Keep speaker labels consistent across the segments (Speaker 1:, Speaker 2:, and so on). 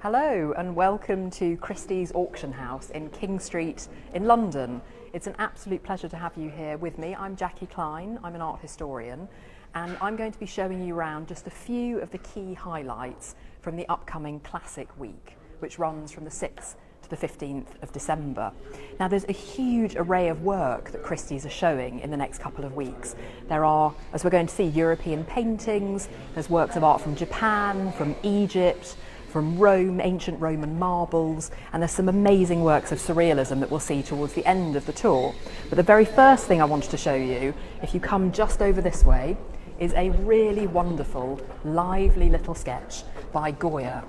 Speaker 1: Hello and welcome to Christie's auction house in King Street in London. It's an absolute pleasure to have you here with me. I'm Jacky Klein, I'm an art historian, and I'm going to be showing you around just a few of the key highlights from the upcoming Classic Week, which runs from the 6th to the 15th of December. Now there's a huge array of work that Christie's are showing in the next couple of weeks. There are, as we're going to see, European paintings, there's works of art from Japan, from Egypt, from Rome, ancient Roman marbles, and there's some amazing works of surrealism that we'll see towards the end of the tour. But the very first thing I wanted to show you, if you come just over this way, is a really wonderful, lively little sketch by Goya.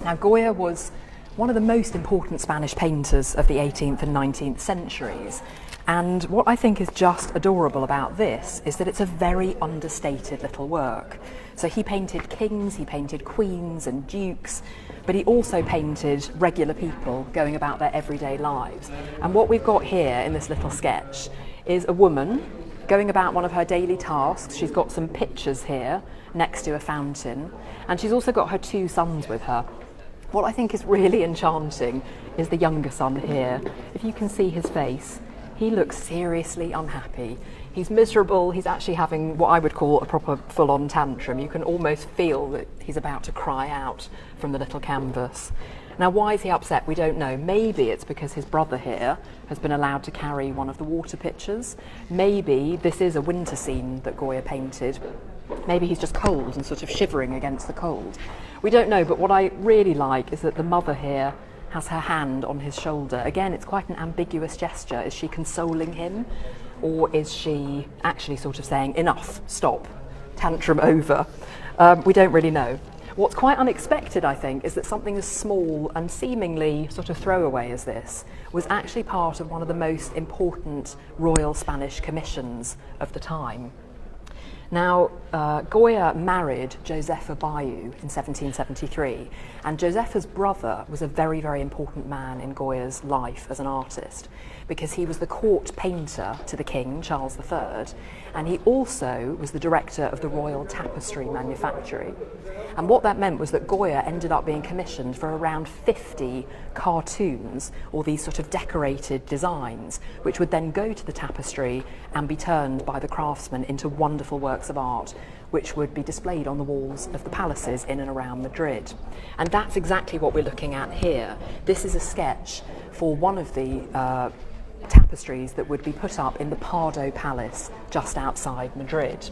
Speaker 1: Now Goya was one of the most important Spanish painters of the 18th and 19th centuries. And what I think is just adorable about this is that it's a very understated little work. So he painted kings, he painted queens and dukes, but he also painted regular people going about their everyday lives. And what we've got here in this little sketch is a woman going about one of her daily tasks. She's got some pictures here next to a fountain, and she's also got her two sons with her. What I think is really enchanting is the younger son here. If you can see his face, he looks seriously unhappy. He's miserable, he's actually having what I would call a proper full-on tantrum. You can almost feel that he's about to cry out from the little canvas. Now why is he upset? We don't know. Maybe it's because his brother here has been allowed to carry one of the water pitchers. Maybe this is a winter scene that Goya painted. Maybe he's just cold and sort of shivering against the cold. We don't know, but what I really like is that the mother here has her hand on his shoulder. Again, it's quite an ambiguous gesture. Is she consoling him, or is she actually sort of saying, enough, stop, tantrum over? We don't really know. What's quite unexpected, I think, is that something as small and seemingly sort of throwaway as this was actually part of one of the most important royal Spanish commissions of the time. Now, Goya married Josefa Bayeu in 1773, and Josefa's brother was a very, very important man in Goya's life as an artist, because he was the court painter to the king, Charles III, and he also was the director of the royal tapestry manufactory. And what that meant was that Goya ended up being commissioned for around 50 cartoons, or these sort of decorated designs, which would then go to the tapestry and be turned by the craftsmen into wonderful works of art, which would be displayed on the walls of the palaces in and around Madrid. And that's exactly what we're looking at here. This is a sketch for one of the tapestries that would be put up in the Pardo Palace just outside Madrid.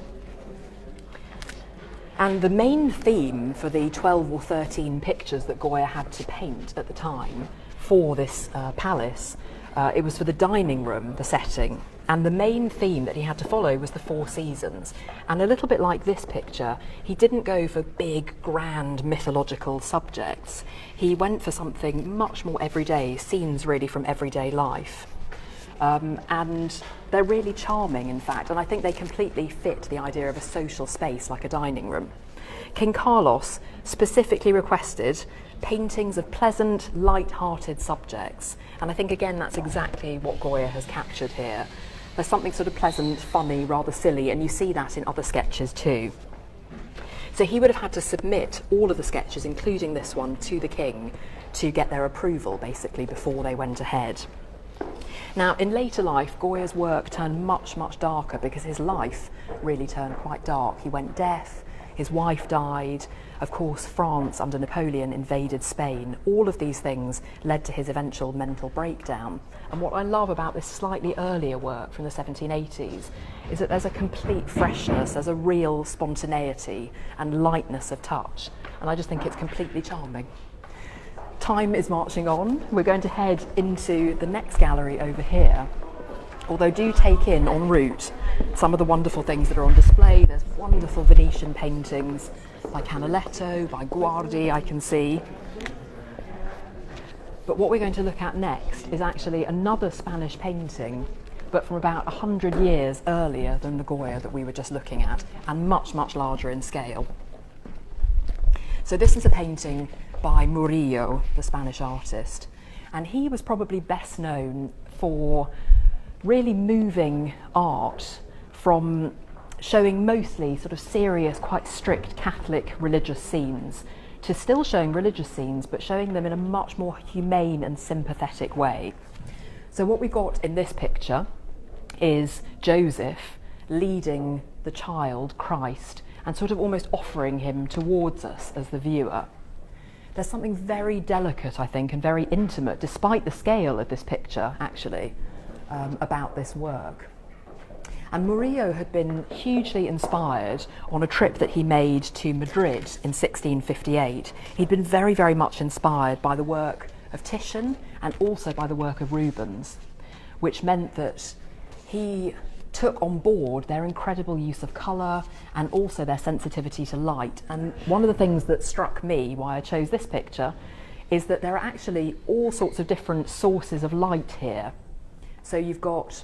Speaker 1: And the main theme for the 12 or 13 pictures that Goya had to paint at the time for this palace, it was for the dining room, the setting. And the main theme that he had to follow was the four seasons. And a little bit like this picture, he didn't go for big, grand, mythological subjects. He went for something much more everyday, scenes really from everyday life. And they're really charming, in fact, and I think they completely fit the idea of a social space like a dining room. King Carlos specifically requested paintings of pleasant, light-hearted subjects, and I think again that's exactly what Goya has captured here. There's something sort of pleasant, funny, rather silly, and you see that in other sketches too. So he would have had to submit all of the sketches, including this one, to the king to get their approval, basically, before they went ahead. Now, in later life, Goya's work turned much, much darker because his life really turned quite dark. He went deaf, his wife died, of course, France under Napoleon invaded Spain. All of these things led to his eventual mental breakdown. And what I love about this slightly earlier work from the 1780s is that there's a complete freshness, there's a real spontaneity and lightness of touch. And I just think it's completely charming. Time is marching on. We're going to head into the next gallery over here. Although do take in en route some of the wonderful things that are on display. There's wonderful Venetian paintings by Canaletto, by Guardi, I can see. But what we're going to look at next is actually another Spanish painting, but from about 100 years earlier than the Goya that we were just looking at, and much, much larger in scale. So this is a painting by Murillo, the Spanish artist, and he was probably best known for really moving art from showing mostly sort of serious, quite strict Catholic religious scenes to still showing religious scenes, but showing them in a much more humane and sympathetic way. So what we've got in this picture is Joseph leading the child, Christ, and sort of almost offering him towards us as the viewer. There's something very delicate, I think, and very intimate, despite the scale of this picture, actually, about this work. And Murillo had been hugely inspired on a trip that he made to Madrid in 1658. He'd been very, very much inspired by the work of Titian and also by the work of Rubens, which meant that he took on board their incredible use of colour and also their sensitivity to light. And one of the things that struck me, why I chose this picture, is that there are actually all sorts of different sources of light here. So you've got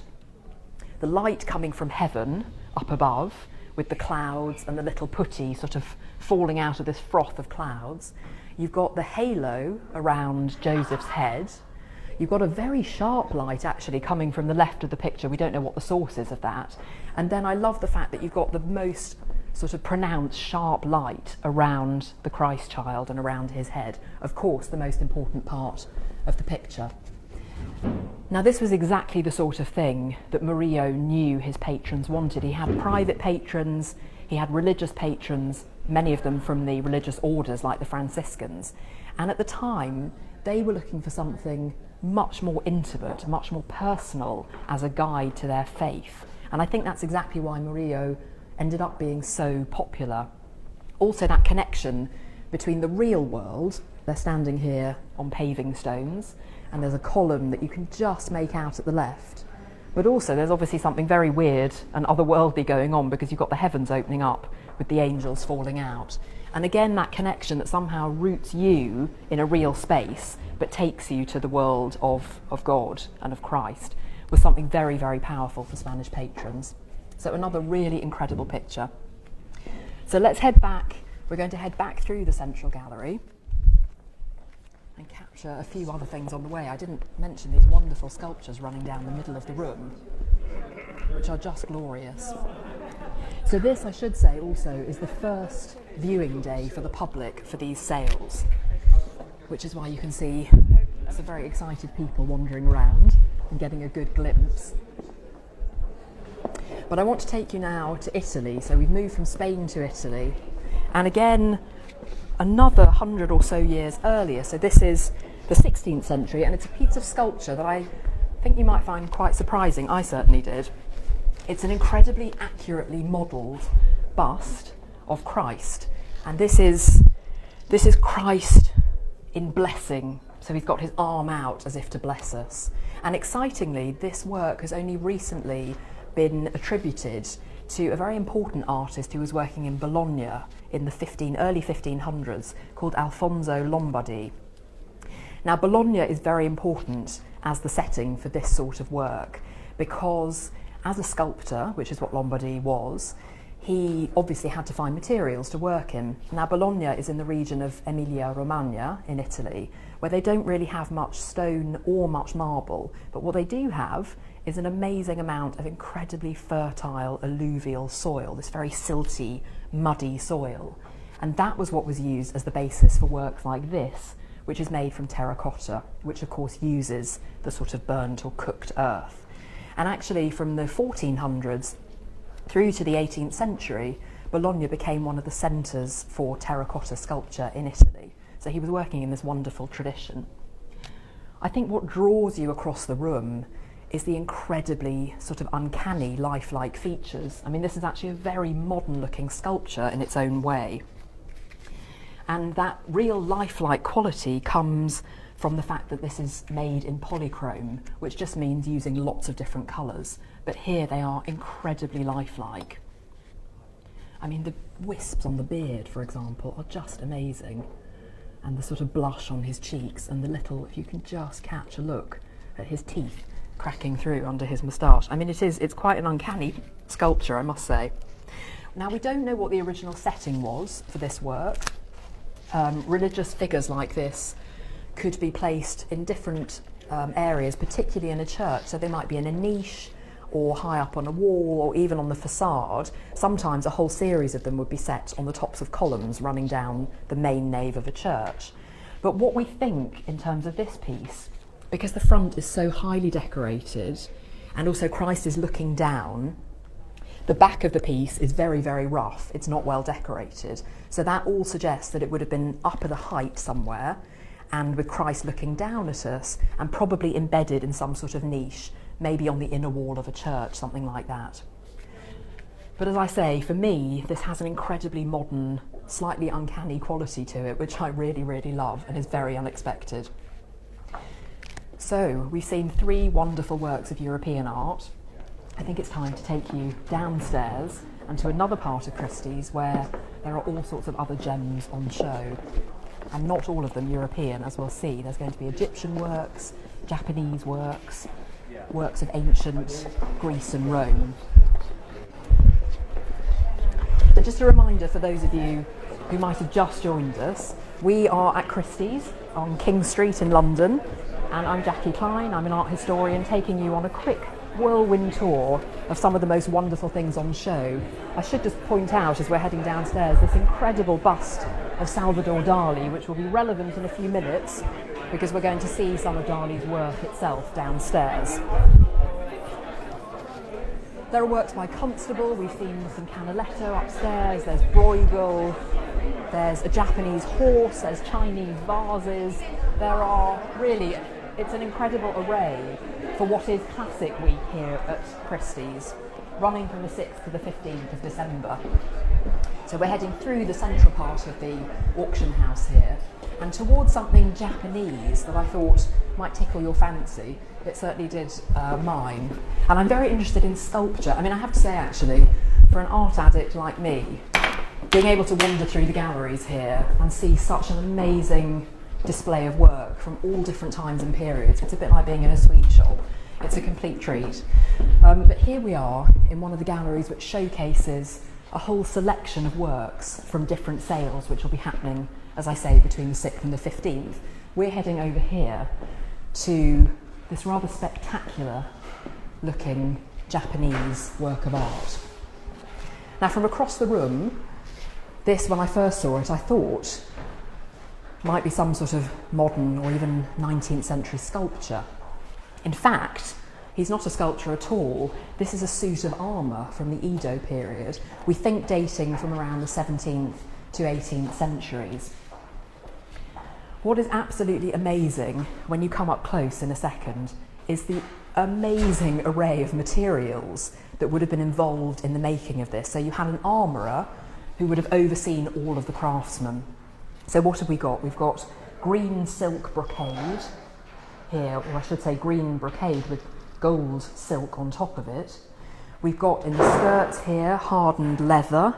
Speaker 1: the light coming from heaven up above with the clouds and the little putty sort of falling out of this froth of clouds. You've got the halo around Joseph's head. You've got a very sharp light actually coming from the left of the picture. We don't know what the source is of that. And then I love the fact that you've got the most sort of pronounced sharp light around the Christ child and around his head. Of course, the most important part of the picture. Now, this was exactly the sort of thing that Murillo knew his patrons wanted. He had private patrons, he had religious patrons, many of them from the religious orders like the Franciscans. And at the time, they were looking for something much more intimate, much more personal as a guide to their faith. And I think that's exactly why Murillo ended up being so popular. Also, that connection between the real world, they're standing here on paving stones, and there's a column that you can just make out at the left. But also there's obviously something very weird and otherworldly going on because you've got the heavens opening up with the angels falling out. And again, that connection that somehow roots you in a real space but takes you to the world of God and of Christ was something very, very powerful for Spanish patrons. So another really incredible picture. So let's head back. We're going to head back through the Central Gallery and capture a few other things on the way. I didn't mention these wonderful sculptures running down the middle of the room, which are just glorious. So this, I should say, also is the first viewing day for the public for these sales, which is why you can see some very excited people wandering around and getting a good glimpse. But I want to take you now to Italy. So we've moved from Spain to Italy, and again, another 100 or so years earlier. So this is the 16th century, and it's a piece of sculpture that I think you might find quite surprising. I certainly did. It's an incredibly accurately modelled bust of Christ, and this is Christ in blessing. So he's got his arm out as if to bless us. And excitingly, this work has only recently been attributed to a very important artist who was working in Bologna in the early 1500s called Alfonso Lombardi. Now, Bologna is very important as the setting for this sort of work because as a sculptor, which is what Lombardi was, he obviously had to find materials to work in. Now, Bologna is in the region of Emilia-Romagna in Italy, where they don't really have much stone or much marble, but what they do have is an amazing amount of incredibly fertile alluvial soil, this very silty, muddy soil. And that was what was used as the basis for works like this, which is made from terracotta, which of course uses the sort of burnt or cooked earth. And actually from the 1400s through to the 18th century, Bologna became one of the centres for terracotta sculpture in Italy. So he was working in this wonderful tradition. I think what draws you across the room is the incredibly sort of uncanny lifelike features. I mean, this is actually a very modern looking sculpture in its own way. And that real lifelike quality comes from the fact that this is made in polychrome, which just means using lots of different colours. But here they are incredibly lifelike. I mean, the wisps on the beard, for example, are just amazing. And the sort of blush on his cheeks and the little, if you can just catch a look at his teeth cracking through under his moustache. I mean, it's quite an uncanny sculpture, I must say. Now, we don't know what the original setting was for this work. Religious figures like this could be placed in different areas, particularly in a church. So they might be in a niche, or high up on a wall, or even on the facade. Sometimes a whole series of them would be set on the tops of columns running down the main nave of a church. But what we think in terms of this piece, because the front is so highly decorated and also Christ is looking down, the back of the piece is very, very rough. It's not well decorated. So that all suggests that it would have been up at a height somewhere and with Christ looking down at us and probably embedded in some sort of niche, maybe on the inner wall of a church, something like that. But as I say, for me, this has an incredibly modern, slightly uncanny quality to it, which I really, really love and is very unexpected. So we've seen 3 wonderful works of European art. I think it's time to take you downstairs and to another part of Christie's where there are all sorts of other gems on show. And not all of them European, as we'll see. There's going to be Egyptian works, Japanese works, works of ancient Greece and Rome. And just a reminder for those of you who might have just joined us, we are at Christie's on King Street in London, and I'm Jacky Klein. I'm an art historian taking you on a quick whirlwind tour of some of the most wonderful things on show. I should just point out as we're heading downstairs this incredible bust of Salvador Dali, which will be relevant in a few minutes because we're going to see some of Dali's work itself downstairs. There are works by Constable. We've seen some Canaletto upstairs, there's Bruegel, there's a Japanese horse, there's Chinese vases. There are really, it's an incredible array for what is Classic Week here at Christie's, running from the 6th to the 15th of December. So we're heading through the central part of the auction house here and towards something Japanese that I thought might tickle your fancy. It certainly did mine. And I'm very interested in sculpture. I mean, I have to say actually, for an art addict like me, being able to wander through the galleries here and see such an amazing display of work from all different times and periods, it's a bit like being in a sweet shop. It's a complete treat. But here we are in one of the galleries which showcases a whole selection of works from different sales which will be happening, as I say, between the 6th and the 15th. We're heading over here to this rather spectacular looking Japanese work of art. Now from across the room, this, when I first saw it, I thought might be some sort of modern or even 19th century sculpture. In fact, he's not a sculpture at all. This is a suit of armour from the Edo period. We think dating from around the 17th to 18th centuries. What is absolutely amazing when you come up close in a second is the amazing array of materials that would have been involved in the making of this. So you had an armourer who would have overseen all of the craftsmen. So what have we got? We've got green silk brocade here, or I should say green brocade with gold silk on top of it. We've got in the skirts here hardened leather.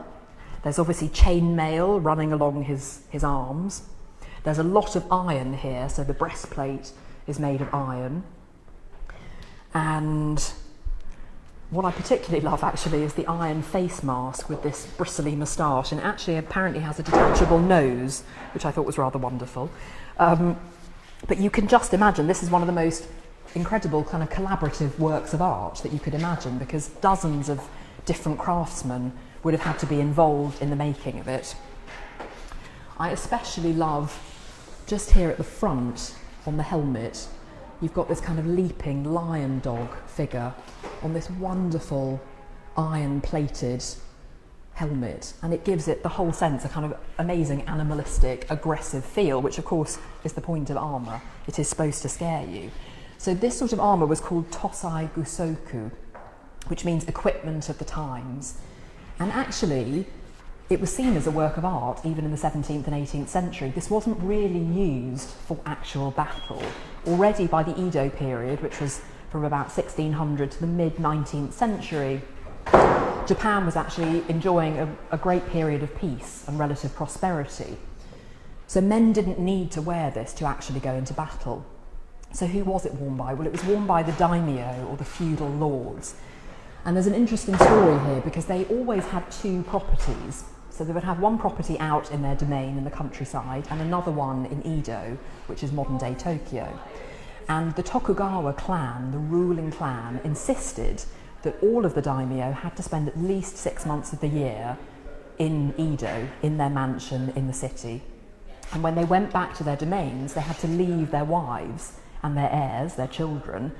Speaker 1: There's obviously chainmail running along his arms. There's a lot of iron here, so the breastplate is made of iron. And what I particularly love actually is the iron face mask with this bristly moustache, and actually apparently has a detachable nose, which I thought was rather wonderful. But you can just imagine this is one of the most incredible kind of collaborative works of art that you could imagine, because dozens of different craftsmen would have had to be involved in the making of it. I especially love just here at the front on the helmet, you've got this kind of leaping lion dog figure on this wonderful iron plated helmet, and it gives it the whole sense, a kind of amazing animalistic aggressive feel, which of course is the point of armour. It is supposed to scare you. So this sort of armour was called Tosai Gusoku, which means equipment of the times, and actually it was seen as a work of art even in the 17th and 18th century. This wasn't really used for actual battle. Already by the Edo period, which was from about 1600 to the mid-19th century, Japan was actually enjoying a great period of peace and relative prosperity. So men didn't need to wear this to actually go into battle. So who was it worn by? Well, it was worn by the daimyo, or the feudal lords. And there's an interesting story here because they always had 2 properties. So they would have one property out in their domain in the countryside and another one in Edo, which is modern-day Tokyo. And the Tokugawa clan, the ruling clan, insisted that all of the daimyo had to spend at least 6 months of the year in Edo, in their mansion in the city. And when they went back to their domains, they had to leave their wives and their heirs, their children,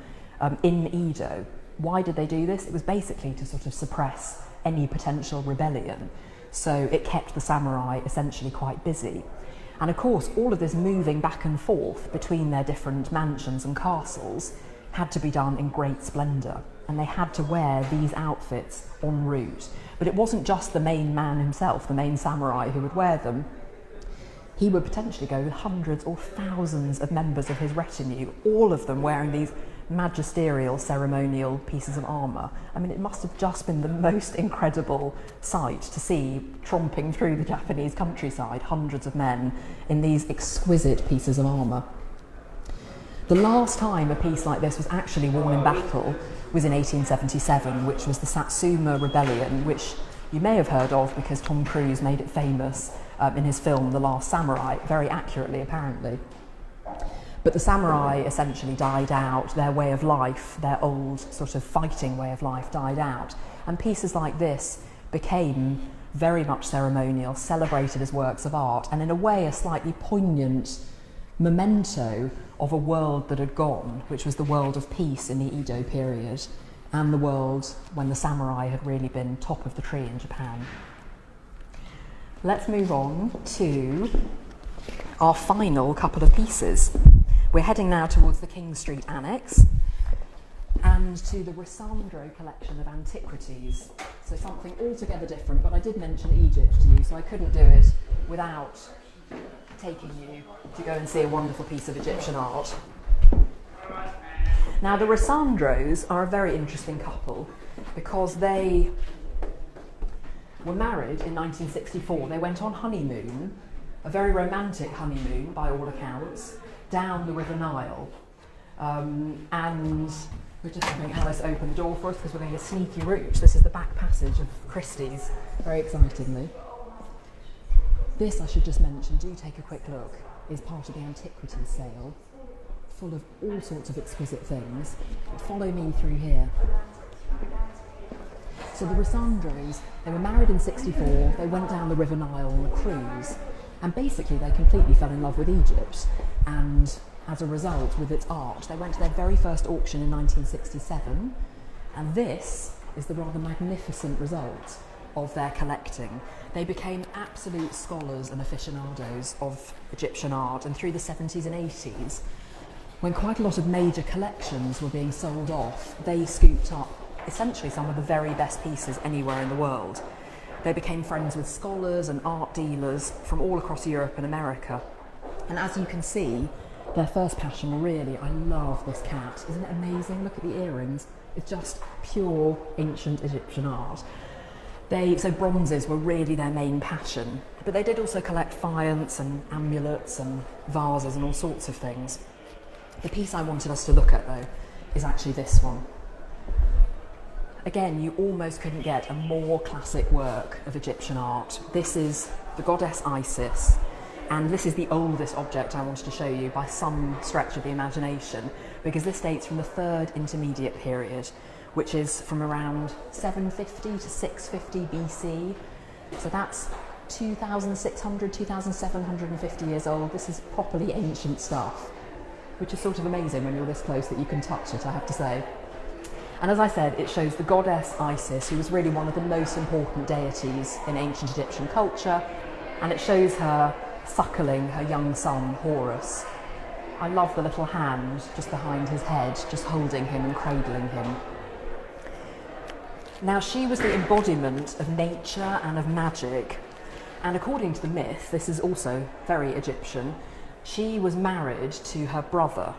Speaker 1: in Edo. Why did they do this? It was basically to sort of suppress any potential rebellion. So it kept the samurai essentially quite busy. And of course, all of this moving back and forth between their different mansions and castles had to be done in great splendour. And they had to wear these outfits en route. But it wasn't just the main man himself, the main samurai, who would wear them. He would potentially go with hundreds or thousands of members of his retinue, all of them wearing these magisterial ceremonial pieces of armour. I mean, it must have just been the most incredible sight to see tromping through the Japanese countryside, hundreds of men in these exquisite pieces of armour. The last time a piece like this was actually worn in battle was in 1877, which was the Satsuma Rebellion, which you may have heard of because Tom Cruise made it famous in his film The Last Samurai, very accurately apparently. But the samurai essentially died out, their way of life, their old sort of fighting way of life died out. And pieces like this became very much ceremonial, celebrated as works of art, and in a way a slightly poignant memento of a world that had gone, which was the world of peace in the Edo period, and the world when the samurai had really been top of the tree in Japan. Let's move on to our final couple of pieces. We're heading now towards the King Street Annex and to the Rosandro collection of antiquities. So something altogether different, but I did mention Egypt to you, so I couldn't do it without taking you to go and see a wonderful piece of Egyptian art. Now, the Rosandros are a very interesting couple because they were married in 1964. They went on honeymoon, a very romantic honeymoon by all accounts, down the River Nile. And we're just having Alice open the door for us because we're going a sneaky route. This is the back passage of Christie's, very excitingly. This, I should just mention, do take a quick look, is part of the antiquities sale, full of all sorts of exquisite things. But follow me through here. So the Rosandros, they were married in '64, they went down the River Nile on a cruise, and basically they completely fell in love with Egypt, and as a result, with its art, they went to their very first auction in 1967, and this is the rather magnificent result of their collecting. They became absolute scholars and aficionados of Egyptian art, and through the 70s and 80s, when quite a lot of major collections were being sold off, they scooped up essentially some of the very best pieces anywhere in the world. They became friends with scholars and art dealers from all across Europe and America. And as you can see, their first passion really, I love this cat. Isn't it amazing? Look at the earrings. It's just pure ancient Egyptian art. So bronzes were really their main passion, but they did also collect faience and amulets and vases and all sorts of things. The piece I wanted us to look at though is actually this one. Again, you almost couldn't get a more classic work of Egyptian art. This is the goddess Isis, and this is the oldest object I wanted to show you by some stretch of the imagination, because this dates from the Third Intermediate Period, which is from around 750 to 650 BC. So that's 2,600, 2,750 years old. This is properly ancient stuff, which is sort of amazing when you're this close that you can touch it, I have to say. And as I said, it shows the goddess Isis, who was really one of the most important deities in ancient Egyptian culture, and it shows her suckling her young son, Horus. I love the little hand just behind his head, just holding him and cradling him. Now, she was the embodiment of nature and of magic, and according to the myth, this is also very Egyptian, she was married to her brother,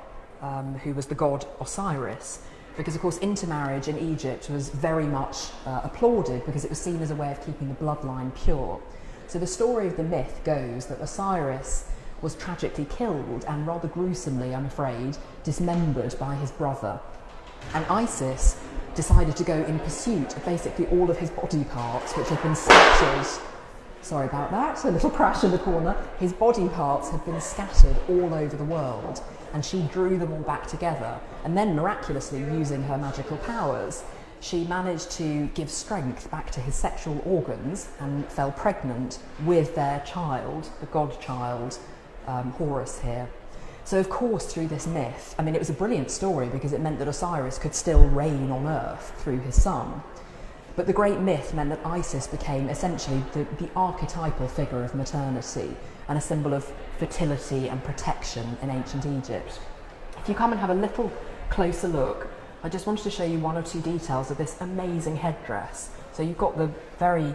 Speaker 1: who was the god Osiris, because of course intermarriage in Egypt was very much applauded because it was seen as a way of keeping the bloodline pure. So the story of the myth goes that Osiris was tragically killed and rather gruesomely, I'm afraid, dismembered by his brother. And Isis decided to go in pursuit of basically all of his body parts, which had been scattered. Sorry about that, a little crash in the corner. His body parts had been scattered all over the world, and she drew them all back together. And then, miraculously, using her magical powers, she managed to give strength back to his sexual organs and fell pregnant with their child, the godchild, Horus here. So of course, through this myth, I mean, it was a brilliant story because it meant that Osiris could still reign on Earth through his son. But the great myth meant that Isis became essentially the archetypal figure of maternity and a symbol of fertility and protection in ancient Egypt. If you come and have a little closer look, I just wanted to show you one or two details of this amazing headdress. So you've got the very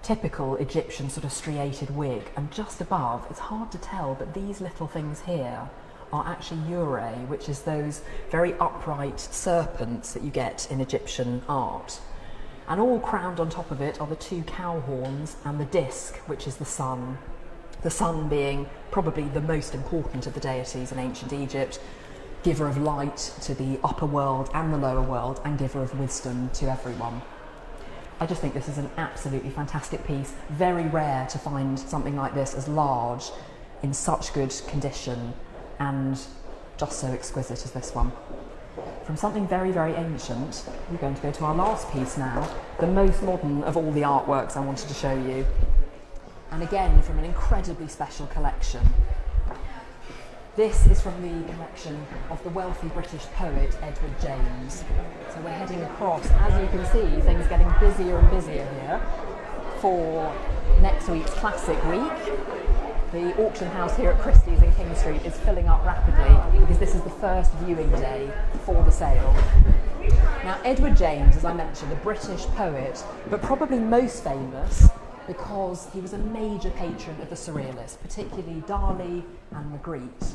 Speaker 1: typical Egyptian sort of striated wig, and just above, it's hard to tell, but these little things here are actually urae, which is those very upright serpents that you get in Egyptian art. And all crowned on top of it are the two cow horns and the disc, which is the sun being probably the most important of the deities in ancient Egypt, giver of light to the upper world and the lower world, and giver of wisdom to everyone. I just think this is an absolutely fantastic piece. Very rare to find something like this as large, in such good condition, and just so exquisite as this one. From something very, very ancient, we're going to go to our last piece now, the most modern of all the artworks I wanted to show you. And again, from an incredibly special collection. This is from the collection of the wealthy British poet Edward James. So we're heading across, as you can see, things getting busier and busier here for next week's Classic Week. The auction house here at Christie's in King Street is filling up rapidly because this is the first viewing day for the sale. Now, Edward James, as I mentioned, a British poet, but probably most famous because he was a major patron of the Surrealists, particularly Dali and Magritte.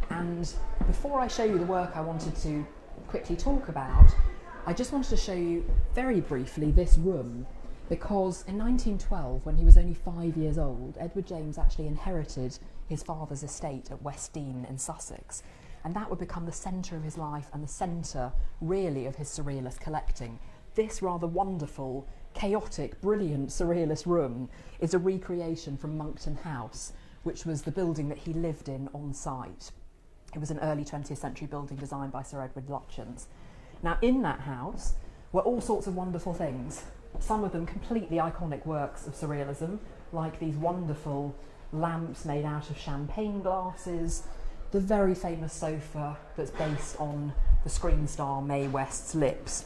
Speaker 1: And before I show you the work I wanted to quickly talk about, I just wanted to show you very briefly this room, because in 1912, when he was only 5 years old, Edward James actually inherited his father's estate at West Dean in Sussex, and that would become the centre of his life and the centre, really, of his Surrealist collecting. This rather wonderful, chaotic, brilliant Surrealist room is a recreation from Monckton House, which was the building that he lived in on site. It was an early 20th century building designed by Sir Edward Lutyens. Now, in that house were all sorts of wonderful things, some of them completely iconic works of Surrealism, like these wonderful lamps made out of champagne glasses, the very famous sofa that's based on the screen star Mae West's Lips.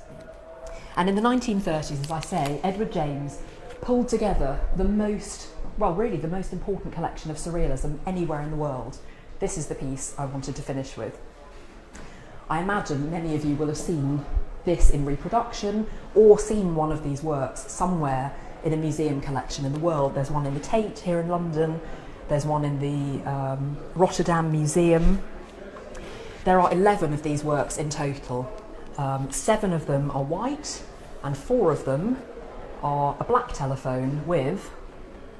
Speaker 1: And in the 1930s, as I say, Edward James pulled together the most important collection of Surrealism anywhere in the world. This is the piece I wanted to finish with. I imagine many of you will have seen this in reproduction or seen one of these works somewhere in a museum collection in the world. There's one in the Tate here in London, there's one in the Rotterdam Museum. There are 11 of these works in total. 7 of them are white and 4 of them are a black telephone with,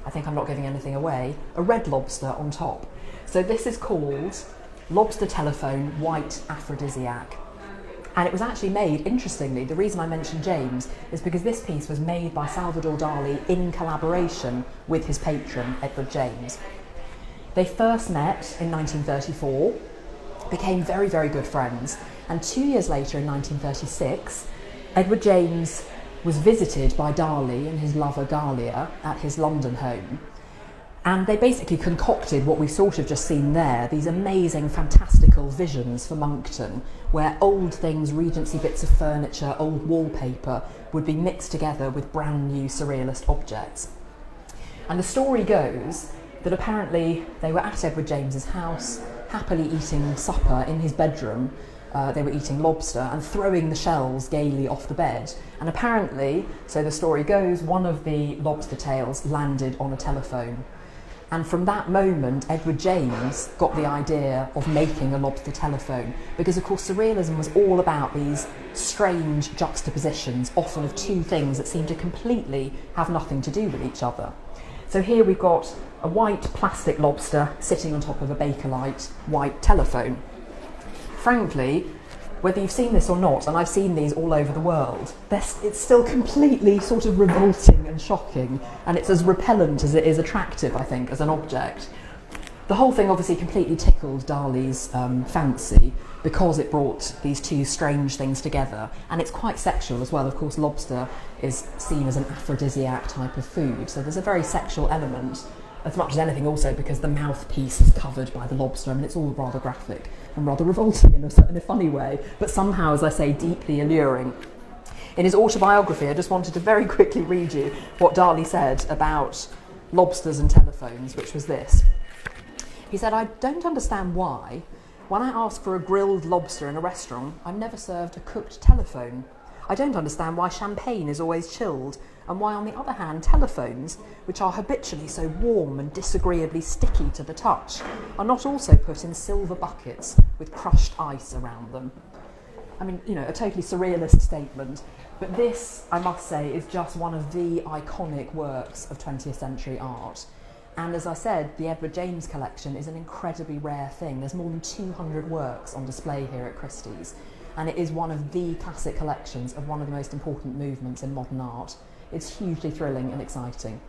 Speaker 1: I think I'm not giving anything away, a red lobster on top. So this is called Lobster Telephone White Aphrodisiac. And it was actually made, interestingly, the reason I mentioned James is because this piece was made by Salvador Dali in collaboration with his patron, Edward James. They first met in 1934, became very, very good friends, and 2 years later, in 1936, Edward James was visited by Dali and his lover Galia at his London home. And they basically concocted what we've sort of just seen there, these amazing, fantastical visions for Monckton, where old things, Regency bits of furniture, old wallpaper, would be mixed together with brand new Surrealist objects. And the story goes that apparently they were at Edward James's house, happily eating supper in his bedroom. They were eating lobster and throwing the shells gaily off the bed. And apparently, so the story goes, one of the lobster tails landed on a telephone. And from that moment, Edward James got the idea of making a lobster telephone, because of course Surrealism was all about these strange juxtapositions, often of two things that seem to completely have nothing to do with each other. So here we've got a white plastic lobster sitting on top of a Bakelite white telephone. Frankly, whether you've seen this or not, and I've seen these all over the world, it's still completely sort of revolting and shocking, and it's as repellent as it is attractive, I think, as an object. The whole thing obviously completely tickled Dali's fancy because it brought these two strange things together, and it's quite sexual as well. Of course, lobster is seen as an aphrodisiac type of food, so there's a very sexual element as much as anything, also because the mouthpiece is covered by the lobster. I mean, it's all rather graphic and rather revolting in a funny way, but somehow, as I say, deeply alluring. In his autobiography, I just wanted to very quickly read you what Dali said about lobsters and telephones, which was this. He said, "I don't understand why, when I ask for a grilled lobster in a restaurant, I'm never served a cooked telephone. I don't understand why champagne is always chilled, and why, on the other hand, telephones, which are habitually so warm and disagreeably sticky to the touch, are not also put in silver buckets with crushed ice around them." I mean, you know, a totally surrealist statement, but this, I must say, is just one of the iconic works of 20th century art. And as I said, the Edward James collection is an incredibly rare thing. There's more than 200 works on display here at Christie's, and it is one of the classic collections of one of the most important movements in modern art. It's hugely thrilling and exciting.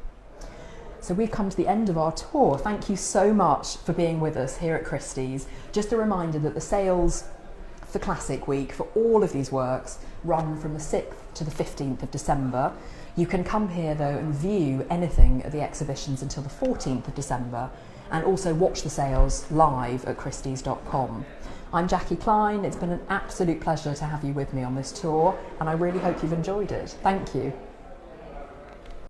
Speaker 1: So we've come to the end of our tour. Thank you so much for being with us here at Christie's. Just a reminder that the sales for Classic Week for all of these works run from the 6th to the 15th of December. You can come here though and view anything at the exhibitions until the 14th of December, and also watch the sales live at christies.com. I'm Jacky Klein. It's been an absolute pleasure to have you with me on this tour, and I really hope you've enjoyed it. Thank you.